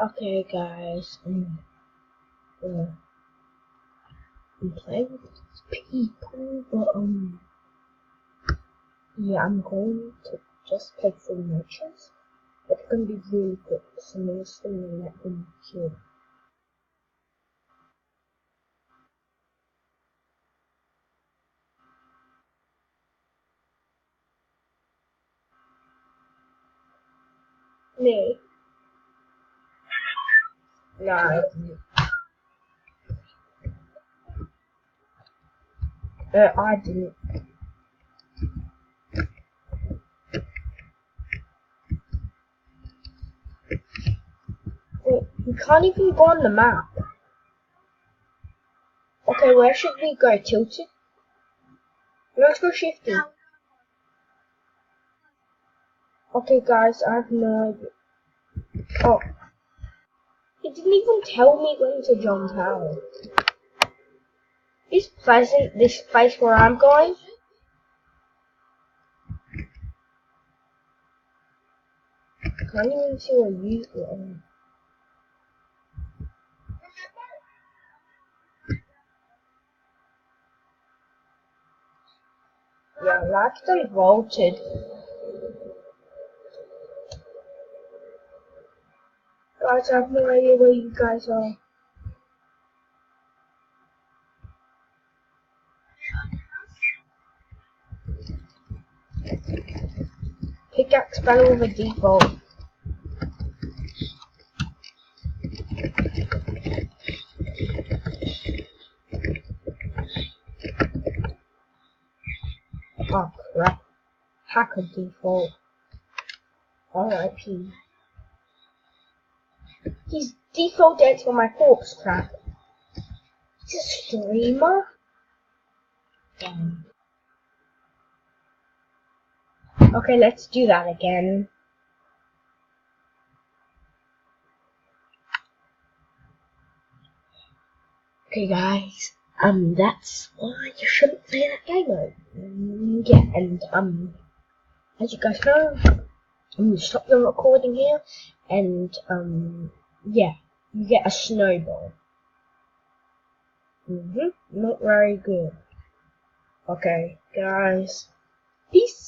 Okay, guys, uh, I'm playing with people, but yeah, I'm going to just play 3 matches. It's gonna be really quick, so I'm just gonna let them kill. Me? No, I didn't. Wait, we can't even go on the map. Okay, where should we go? Tilted? Let's go shifting. Okay, guys, I have no idea. Oh. It didn't even tell me when to jump out. Is Pleasant this place where I'm going? I can't even see where you go. Yeah, like they vaulted. Guys, I have no idea where you guys are. Pickaxe battle with a default. Oh crap. Hacker default. RIP. He's default dead for my corpse crap. He's a streamer? Damn. Okay, let's do that again. Okay guys, that's why you shouldn't play that game mode. Yeah, and as you guys know, I'm gonna stop the recording here, and yeah, you get a snowball. Not very good. Okay, guys, peace.